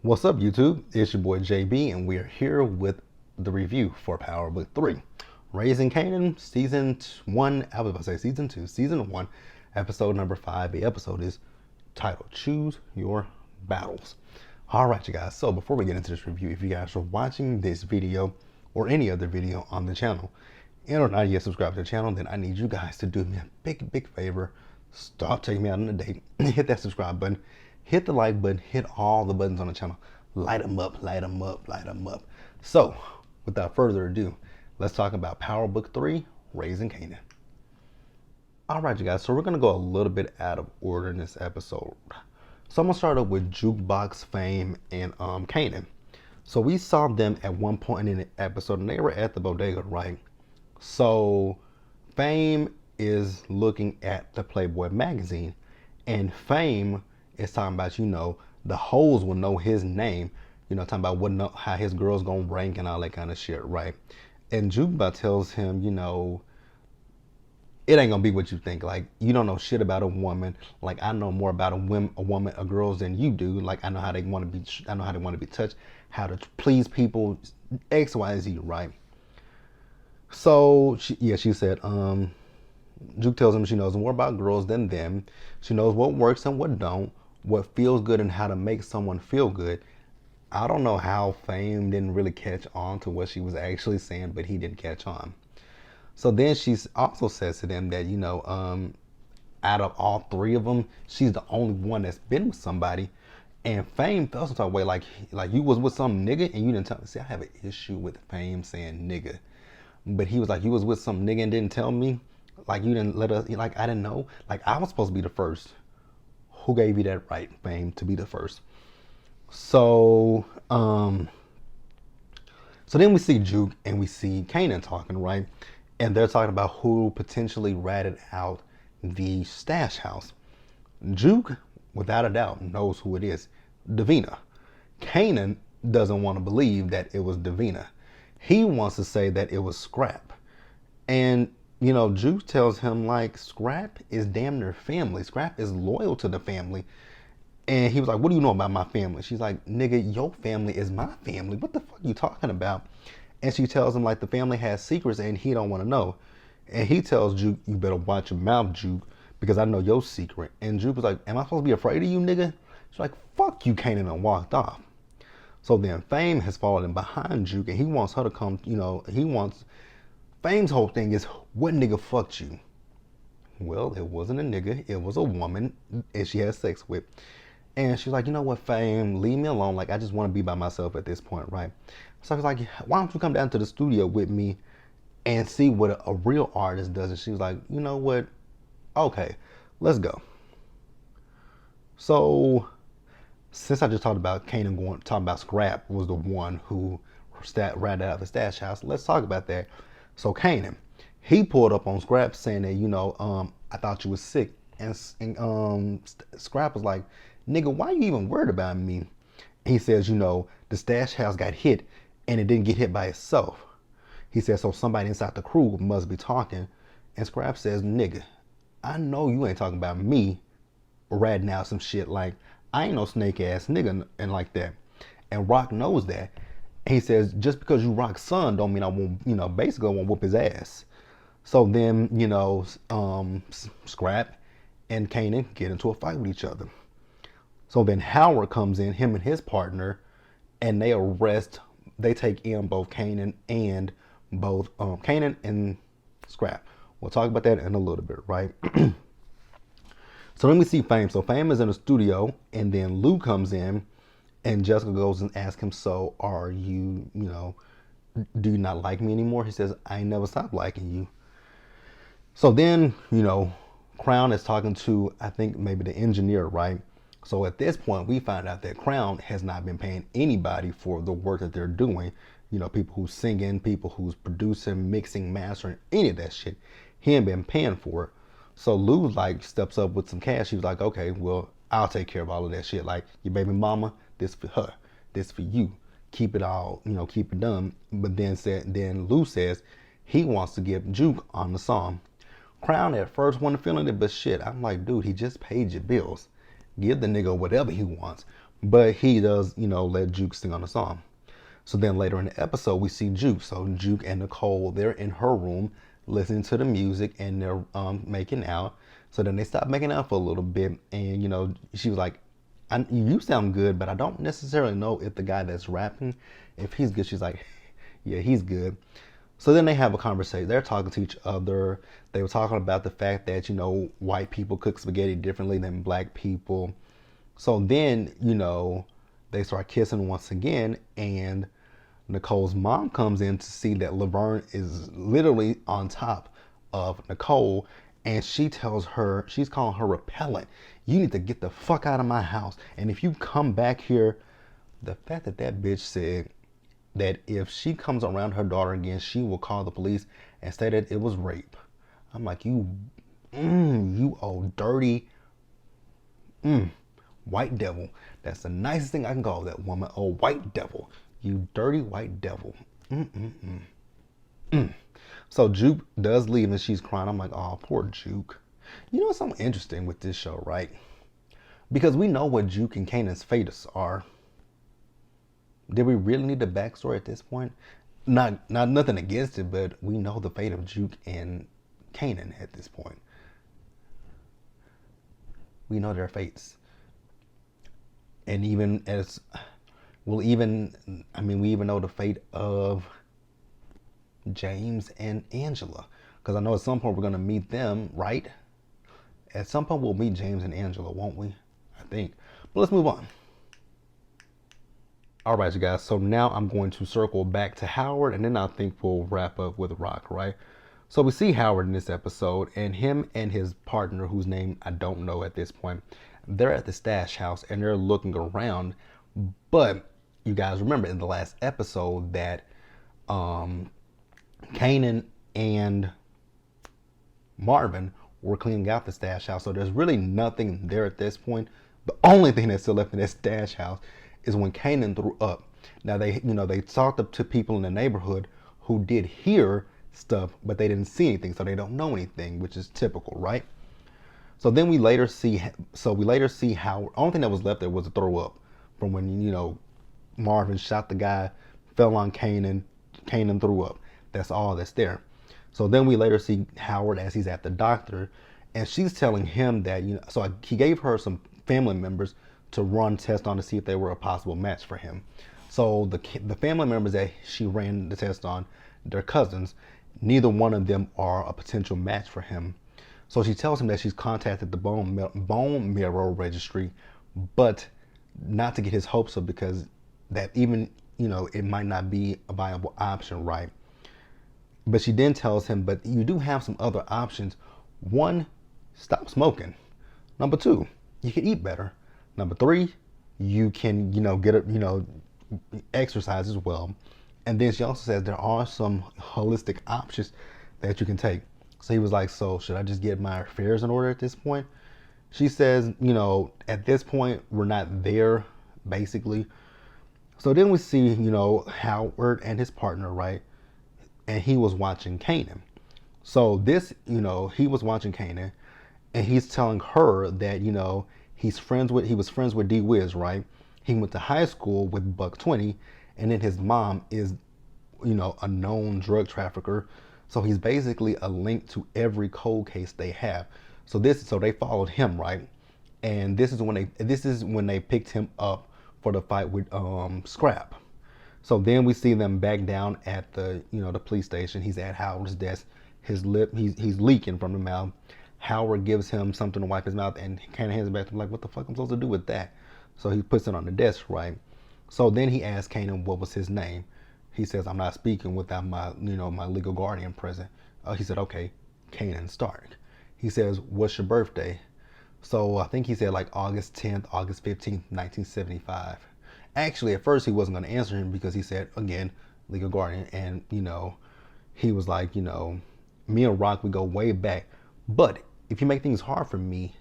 What's up, YouTube? It's your boy JB, and we are here with the review for Power Book 3. Raising Kanan, Season 1, I was about to say Season 2, Season 1, Episode number 5. The episode is titled Choose Your Battles. Alright, you guys, so before we get into this review, if you guys are watching this video or any other video on the channel and are not yet subscribed to the channel, then I need you guys to do me a big favor. Stop taking me out on a date. Hit that subscribe button. Hit the like button. Hit all the buttons on the channel. Light them up, light them up, light them up. So, without further ado, let's talk about Power Book 3, Raising Kanan. Alright, you guys, so we're going to go a little bit out of order in this episode. So I'm going to start up with Jukebox, Fame, and Kanan. So we saw them at one point in the episode, and they were at the bodega, right? So Fame is looking at the Playboy magazine, and Fame is talking about, the hoes will know his name, talking about how his girl's gonna rank and all that kind of shit, right? And Jukebox tells him, it ain't gonna be what you think. Like, you don't know shit about a woman. Like, I know more about a girls than you do. Like, I know how they want to be. I know how they want to be touched, how to please people, X, Y, Z, right? So she said, Juke tells him she knows more about girls than them. She knows what works and what don't, what feels good and how to make someone feel good. I don't know how Fame didn't really catch on to what she was actually saying, but he didn't catch on. So then she also says to them that, out of all three of them, she's the only one that's been with somebody. And Fame felt some type of way, like you was with some nigga and you didn't tell me. See, I have an issue with Fame saying nigga. But he was like, you was with some nigga and didn't tell me? Like, you didn't let us, like, I didn't know? Like, I was supposed to be the first. Who gave you that right, Fame, to be the first? So, so then we see Juke and we see Kanan talking, right? And they're talking about who potentially ratted out the stash house. Juke, without a doubt, knows who it is. Davina. Kanan doesn't want to believe that it was Davina. He wants to say that it was Scrap. And, Juke tells him, like, Scrap is damn near family. Scrap is loyal to the family. And he was like, what do you know about my family? She's like, nigga, your family is my family. What the fuck you talking about? And she tells him, like, the family has secrets and he don't want to know. And he tells Juke, you better watch your mouth, Juke, because I know your secret. And Juke was like, am I supposed to be afraid of you, nigga? She's like, fuck you, Kanan, and walked off. So then Fame has fallen behind Juke and he wants her to come, Fame's whole thing is, what nigga fucked you? Well, it wasn't a nigga, it was a woman and she had sex with. And she's like, you know what, Fame, leave me alone. Like, I just want to be by myself at this point, right? So I was like, why don't you come down to the studio with me and see what a real artist does? And she was like, you know what? Okay, let's go. So since I just talked about Kanan talking about Scrap was the one who ratted out the stash house, let's talk about that. So Kanan, he pulled up on Scrap saying that, I thought you was sick. And Scrap was like, nigga, why you even worried about me? He says, the stash house got hit and it didn't get hit by itself. He says, so somebody inside the crew must be talking. And Scrap says, nigga, I know you ain't talking about me ratting out some shit. Like, I ain't no snake ass nigga and like that. And Rock knows that. And he says, just because you Rock's son don't mean I won't, basically I won't whoop his ass. So then, Scrap and Kanan get into a fight with each other. So then Howard comes in, him and his partner, and they take in both Kanan and Scrap. We'll talk about that in a little bit, right? So then we see Fame. So Fame is in the studio, and then Lou comes in, and Jessica goes and asks him, so are you, do you not like me anymore? He says, I ain't never stopped liking you. So then, Crown is talking to, I think, maybe the engineer, right? So at this point, we find out that Crown has not been paying anybody for the work that they're doing. People who's singing, people who's producing, mixing, mastering, any of that shit. He ain't been paying for it. So Lou, like, steps up with some cash. He was like, okay, well, I'll take care of all of that shit. Like, your baby mama, this for her. This for you. Keep it all, keep it done. But then Lou says he wants to give Juke on the song. Crown at first wasn't feeling it, but shit, I'm like, dude, he just paid your bills. Give the nigga whatever he wants. But he does, let Juke sing on the song. So then later in the episode, we see Juke. So Juke and Nicole, they're in her room listening to the music and they're making out. So then they stop making out for a little bit. And, she was like, you sound good, but I don't necessarily know if the guy that's rapping, if he's good. She's like, yeah, he's good. So then they have a conversation. They're talking to each other. They were talking about the fact that, white people cook spaghetti differently than black people. So then, they start kissing once again, and Nicole's mom comes in to see that Laverne is literally on top of Nicole, and she tells her, she's calling her repellent. You need to get the fuck out of my house. And if you come back here, the fact that that bitch said that if she comes around her daughter again, she will call the police and say that it was rape. I'm like, you old dirty, white devil. That's the nicest thing I can call that woman, a white devil. You dirty white devil. So Juke does leave and she's crying. I'm like, oh, poor Juke. You know something interesting with this show, right? Because we know what Juke and Kanan's fates are. Did we really need the backstory at this point? Not nothing against it, but we know the fate of Juke and Kanan at this point. We know their fates. And even as we even know the fate of James and Angela. Because I know at some point we're going to meet them, right? At some point we'll meet James and Angela, won't we? I think. But let's move on. All right, you guys. So now I'm going to circle back to Howard, and then I think we'll wrap up with Rock, right? So we see Howard in this episode, and him and his partner, whose name I don't know at this point, they're at the stash house, and they're looking around. But you guys remember in the last episode that Kanan and Marvin were cleaning out the stash house. So there's really nothing there at this point. The only thing that's still left in that stash house is when Kanan threw up. Now they talked up to people in the neighborhood who did hear stuff, but they didn't see anything, so they don't know anything, which is typical, right? So then we later see how only thing that was left there was a throw up from when Marvin shot the guy, fell on Kanan threw up. That's all that's there. So then we later see Howard as he's at the doctor, and she's telling him that he gave her some family members to run tests on to see if they were a possible match for him. So the family members that she ran the test on, they're cousins. Neither one of them are a potential match for him. So she tells him that she's contacted the bone marrow registry, but not to get his hopes up, because that even it might not be a viable option, right? But she then tells him, but you do have some other options. One, stop smoking. Number two, you can eat better. Number three, you can, exercise as well. And then she also says there are some holistic options that you can take. So he was like, so should I just get my affairs in order at this point? She says, at this point, we're not there, basically. So then we see, Howard and his partner, right? And he was watching Kanan. So this, he was watching Kanan, and he's telling her that, he was friends with D Wiz, right? He went to high school with Buck 20, and then his mom is, a known drug trafficker. So he's basically a link to every cold case they have. So they followed him, right? And this is when they picked him up for the fight with Scrap. So then we see them back down at the the police station. He's at Howard's desk. His lip, he's leaking from the mouth. Howard gives him something to wipe his mouth, and kind of hands it back to him like, what the fuck am I supposed to do with that? So he puts it on the desk, right? So then he asks Kanan what was his name. He says, I'm not speaking without my my legal guardian present. He said, okay, Kanan Stark. He says, what's your birthday? So I think he said like August 10th, August 15th, 1975. Actually, at first he wasn't going to answer him because he said, again, legal guardian. And, he was like, me and Rock, we go way back. But if you make things hard for me,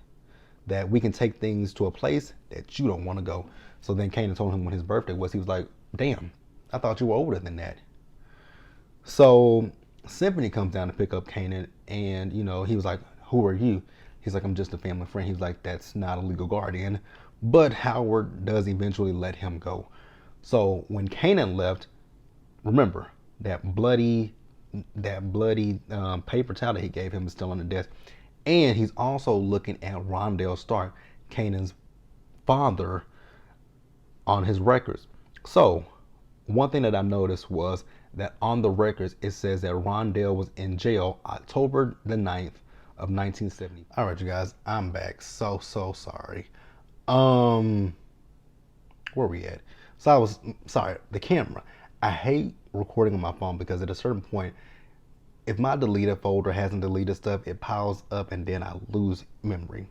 that we can take things to a place that you don't want to go. So then Kanan told him when his birthday was. He was like, damn, I thought you were older than that. So Symphony comes down to pick up Kanan, and, he was like, who are you? He's like, I'm just a family friend. He's like, that's not a legal guardian. But Howard does eventually let him go. So when Kanan left, remember that bloody paper towel that he gave him is still on the desk, and he's also looking at Rondell Stark, Kanan's father, on his records. So one thing that I noticed was that on the records it says that Rondell was in jail October the 9th of 1970. All right, you guys, I'm back. So sorry. Where we at? So I was sorry. The camera. I hate recording on my phone because at a certain point, if my deleted folder hasn't deleted stuff, it piles up and then I lose memory.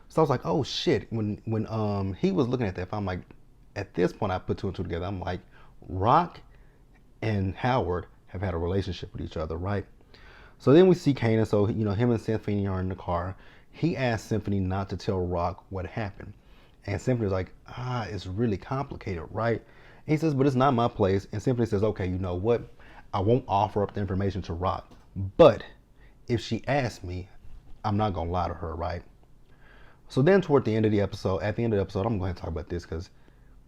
So I was like, oh shit. When he was looking at that, I'm like, at this point I put two and two together. I'm like, Rock and Howard have had a relationship with each other, right? So then we see Kanan. So him and Symphony are in the car. He asked Symphony not to tell Rock what happened, and Symphony's like, it's really complicated, right? And he says, but it's not my place. And Symphony says, okay, you know what? I won't offer up the information to Rock, but if she asks me, I'm not gonna lie to her, right? So then toward the end of the episode, I'm going to talk about this because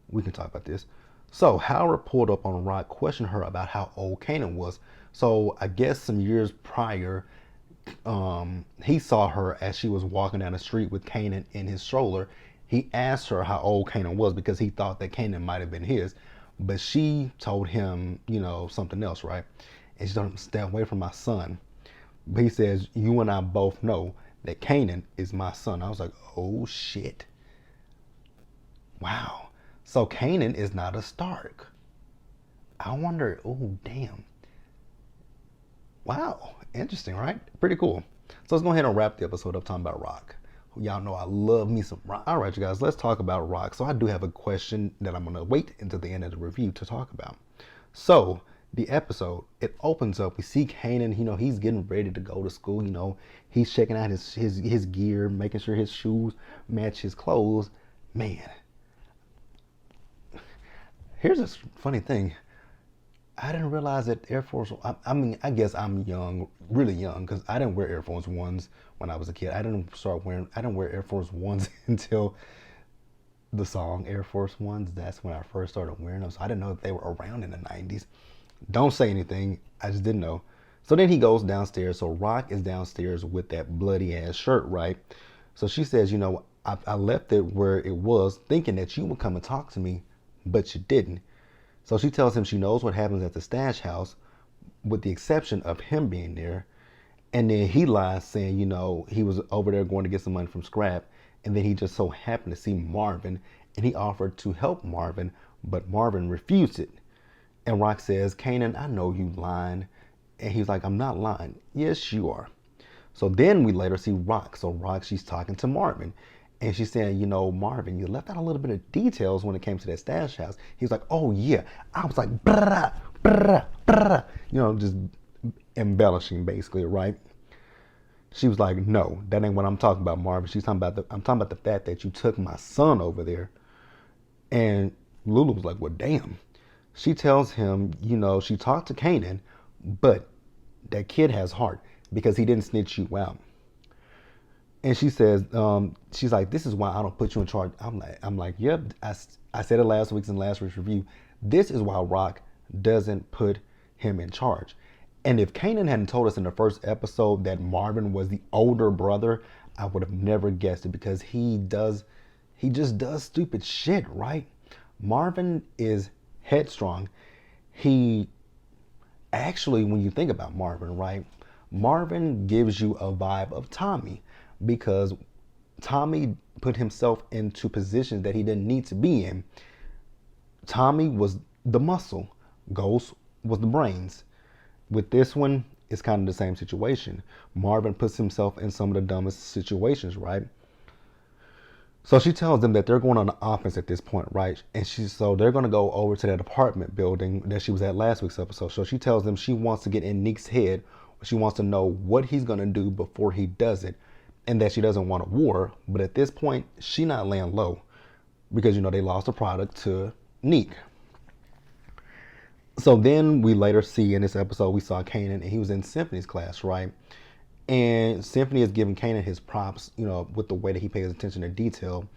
we can talk about this. So Howard pulled up on Rock, questioned her about how old Kanan was. So I guess some years prior, he saw her as she was walking down the street with Kanan in his stroller. He asked her how old Kanan was because he thought that Kanan might have been his, but she told him, something else, right? And she told him, stay away from my son. But he says, you and I both know that Kanan is my son. I was like, oh shit. Wow. So Kanan is not a Stark. I wonder, oh damn. Wow. Interesting, right? Pretty cool. So let's go ahead and wrap the episode up talking about Rock. Y'all know I love me some Rock. All right, you guys, let's talk about Rock. So I do have a question that I'm going to wait until the end of the review to talk about. So the episode, it opens up. We see Kanan, he's getting ready to go to school. He's checking out his gear, making sure his shoes match his clothes. Man, here's a funny thing. I didn't realize that Air Force, I guess I'm young, really young, because I didn't wear Air Force Ones when I was a kid. I didn't wear Air Force Ones until the song Air Force Ones. That's when I first started wearing them. So I didn't know that they were around in the 90s. Don't say anything. I just didn't know. So then he goes downstairs. So Rock is downstairs with that bloody ass shirt, right? So she says, I left it where it was thinking that you would come and talk to me, but you didn't. So she tells him she knows what happens at the stash house, with the exception of him being there. And then he lies saying, he was over there going to get some money from Scrap. And then he just so happened to see Marvin, and he offered to help Marvin, but Marvin refused it. And Rock says, Kanan, I know you lying. And he's like, I'm not lying. Yes, you are. So then we later see Rock. So Rock, she's talking to Marvin. And she's saying, Marvin, you left out a little bit of details when it came to that stash house. He's like, oh, yeah. I was like, brah, brah, brah. Just embellishing, basically, right? She was like, no, that ain't what I'm talking about, Marvin. I'm talking about the fact that you took my son over there. And Lulu was like, well, damn. She tells him, she talked to Kanan, but that kid has heart because he didn't snitch you out. And she says, she's like, this is why I don't put you in charge. I'm like, yep, I said it in last week's review. This is why Rock doesn't put him in charge. And if Kanan hadn't told us in the first episode that Marvin was the older brother, I would have never guessed it because he just does stupid shit, right? Marvin is headstrong. He actually, when you think about Marvin, right? Marvin gives you a vibe of Tommy because Tommy put himself into positions that he didn't need to be in. Tommy was the muscle. Ghost was the brains. With this one, it's kind of the same situation. Marvin puts himself in some of the dumbest situations, right? So she tells them that they're going on the offense at this point, right? And so they're going to go over to that apartment building that she was at last week's episode. So she tells them she wants to get in Nick's head. She wants to know what he's going to do before he does it, and that she doesn't want a war. But at this point, she's not laying low because, they lost a product to Nick. So then we later see in this episode, we saw Kanan, and he was in Symphony's class, right? And Symphony is giving Kanan his props, with the way that he pays attention to detail.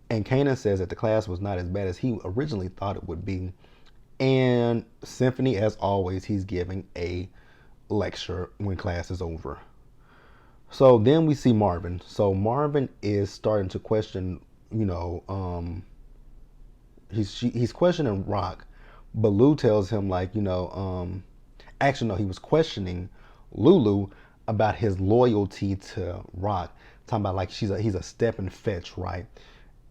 And Kanan says that the class was not as bad as he originally thought it would be. And Symphony, as always, he's giving a lecture when class is over. So then we see Marvin. So Marvin is starting to question, he's questioning Rock, but Lou tells him actually no, he was questioning Lulu about his loyalty to Rock, talking about like he's a step and fetch, right?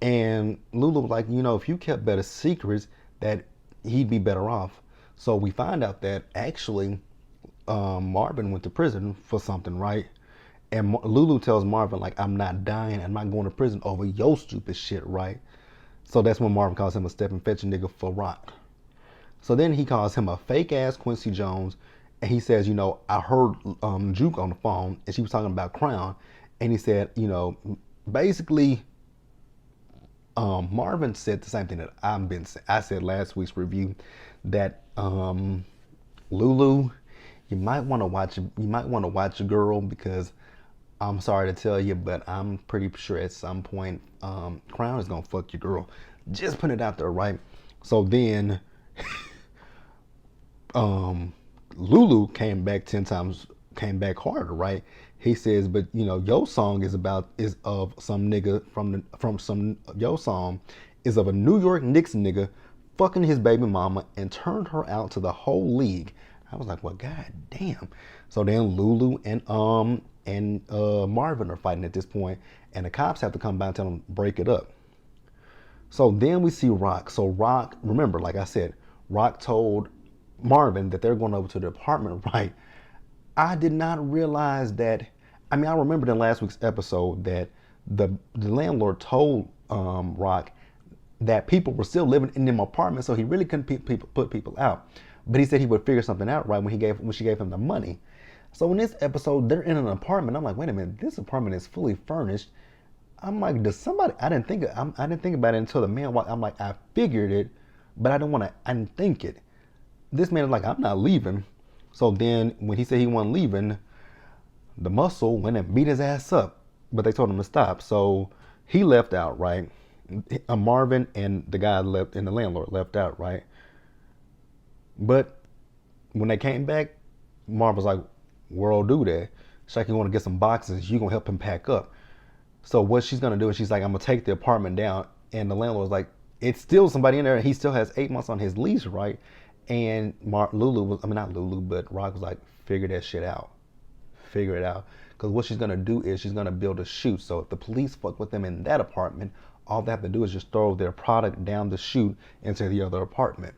And Lulu was like, if you kept better secrets, that he'd be better off. So we find out that actually Marvin went to prison for something, right? And Lulu tells Marvin, like, I'm not dying. I'm not going to prison over your stupid shit, right? So that's when Marvin calls him a step and fetch nigga for Rock. So then he calls him a fake ass Quincy Jones. And he says, I heard Juke on the phone and she was talking about Crown. And he said, basically, Marvin said the same thing that I said last week's review, that Lulu, you might want to watch a girl, because I'm sorry to tell you, but I'm pretty sure at some point Crown is gonna fuck your girl. Just put it out there, right? So then Lulu came back 10 times, came back harder, right? He says, but your song is of some nigga your song is of a New York Knicks nigga fucking his baby mama and turned her out to the whole league. I was like, well, god damn. So then Lulu and Marvin are fighting at this point, and the cops have to come by and tell them break it up. So then we see Rock. So Rock, remember, like I said, Rock told Marvin that they're going over to the apartment, right? I did not realize that. I mean, I remembered in last week's episode that the landlord told Rock that people were still living in them apartments, so he really couldn't put people out. But he said he would figure something out, right, when she gave him the money. So in this episode, they're in an apartment. I'm like, wait a minute, this apartment is fully furnished. I'm like, does somebody? I didn't think about it until the man walked. I'm like, I figured it, but I didn't think it. This man is like, I'm not leaving. So then when he said he wasn't leaving, the muscle went and beat his ass up, but they told him to stop. So he left out, right? Marvin and the guy left, and the landlord left out, right? But when they came back, Marvin was like, world do that. She's like, you want to get some boxes, you gonna help him pack up. So what she's gonna do is she's like, I'm gonna take the apartment down. And the landlord's like, it's still somebody in there. He still has 8 months on his lease, right? And not Lulu, but Rock was like, figure that shit out. Figure it out. Because what she's gonna do is she's gonna build a chute. So if the police fuck with them in that apartment, all they have to do is just throw their product down the chute into the other apartment.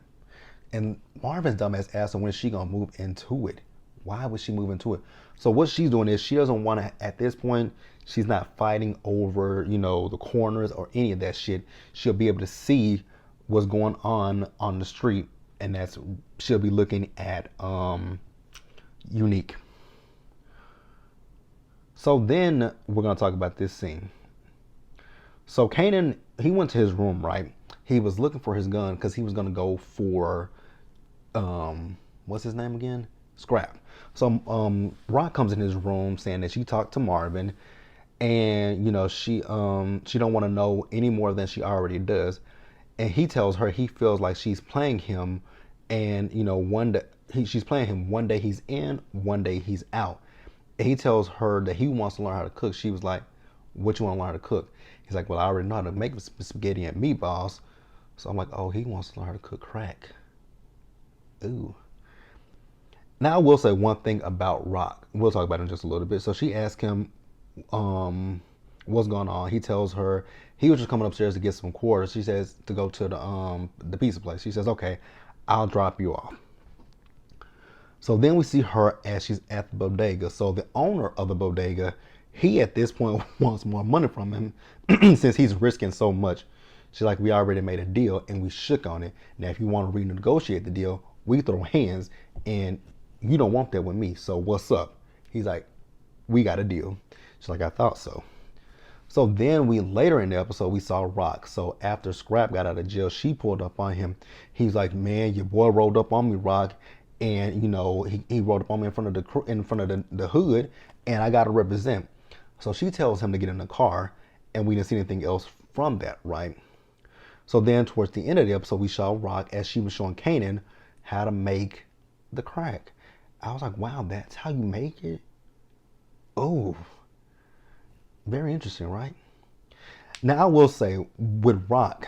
And Marvin's dumbass asked her when she gonna move into it. Why would she move into it? So what she's doing is she doesn't want to, at this point, she's not fighting over, the corners or any of that shit. She'll be able to see what's going on the street, and she'll be looking at Unique. So then we're gonna talk about this scene. So Kanan, he went to his room, right? He was looking for his gun because he was gonna go for what's his name again? Scrap. So Rock comes in his room saying that she talked to Marvin, and she don't want to know any more than she already does. And he tells her he feels like she's playing him, and one day she's playing him. One day he's in, one day he's out. And he tells her that he wants to learn how to cook. She was like, what you want to learn how to cook? He's like, well, I already know how to make spaghetti and meatballs. So I'm like, oh, he wants to learn how to cook crack. Ooh. Now I will say one thing about Rock. We'll talk about it in just a little bit. So she asked him what's going on. He tells her he was just coming upstairs to get some quarters. She says to go to the pizza place. She says, okay, I'll drop you off. So then we see her as she's at the bodega. So the owner of the bodega, he at this point wants more money from him since he's risking so much. She's like, we already made a deal and we shook on it. Now, if you want to renegotiate the deal, we throw hands, and you don't want that with me. So what's up? He's like, we got a deal. She's like, I thought so. So then later in the episode, we saw Rock. So after Scrap got out of jail, she pulled up on him. He's like, man, your boy rolled up on me, Rock. And he rolled up on me in front of the hood, and I got to represent. So she tells him to get in the car, and we didn't see anything else from that, right? So then towards the end of the episode, we saw Rock as she was showing Kanan how to make the crack. I was like, wow, that's how you make it? Oh, very interesting, right? Now I will say with Rock,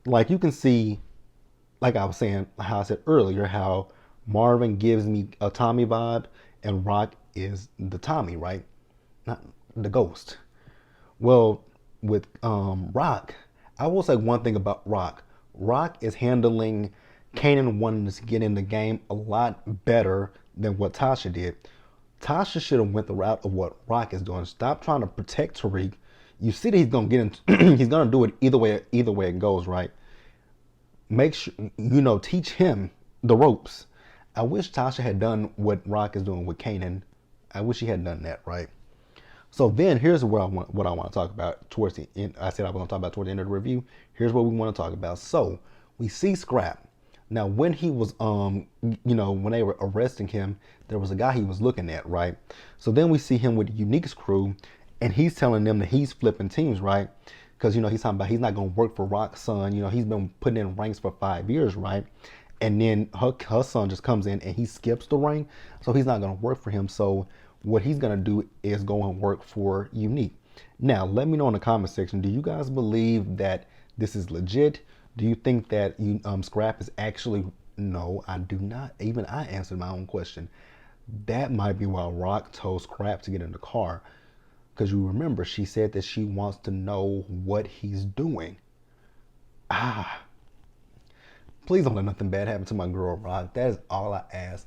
like you can see, like I was saying, how I said earlier, how Marvin gives me a Tommy vibe and Rock is the Tommy, right? Not the ghost. Well, with Rock, I will say one thing about Rock. Rock is handling Kanan wanting to get in the game a lot better than what Tasha did. Tasha should have went the route of what Rock is doing. Stop trying to protect Tariq. You see that he's gonna get in. He's gonna do it either way. Either way it goes, right? Make sure teach him the ropes. I wish Tasha had done what Rock is doing with Kanan. I wish he had done that, right? So then here's what I want to talk about towards the end. I said I was going to talk about towards the end of the review. Here's what we want to talk about. So we see Scrap. Now when he was when they were arresting him, there was a guy he was looking at, right? So then we see him with Unique's crew, and he's telling them that he's flipping teams, right? Because he's talking about he's not going to work for Rock's son. He's been putting in ranks for 5 years, right? And then her son just comes in and he skips the rank, so he's not going to work for him. So what he's going to do is go and work for Unique. Now, let me know in the comment section, do you guys believe that this is legit? Do you think that Scrap is actually... No, I do not. Even I answered my own question. That might be why Rock told Scrap to get in the car. Because you remember, she said that she wants to know what he's doing. Please don't let nothing bad happen to my girl Rock. That is all I ask.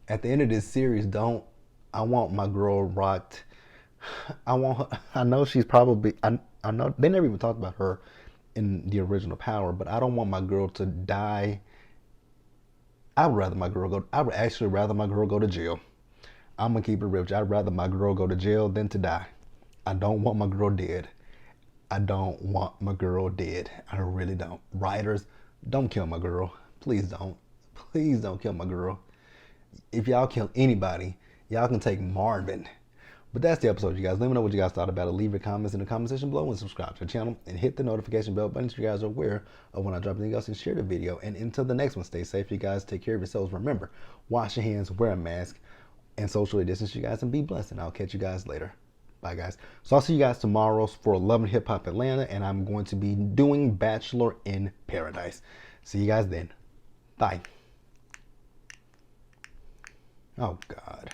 At the end of this series, I want my girl rocked. I want her. I know she's probably. I know they never even talked about her in the original Power, but I don't want my girl to die. I would actually rather my girl go to jail. I'm gonna keep it real. I'd rather my girl go to jail than to die. I don't want my girl dead. I don't want my girl dead. I really don't. Writers, don't kill my girl. Please don't. Please don't kill my girl. If y'all kill anybody, y'all can take Marvin. But that's the episode, you guys. Let me know what you guys thought about it. Leave your comments in the comment section below and subscribe to the channel and hit the notification bell button so you guys are aware of when I drop anything else, and share the video. And until the next one, stay safe, you guys. Take care of yourselves. Remember, wash your hands, wear a mask, and socially distance, you guys, and be blessed. And I'll catch you guys later. Bye, guys. So I'll see you guys tomorrow for Love and Hip Hop Atlanta, and I'm going to be doing Bachelor in Paradise. See you guys then. Bye. Oh, God.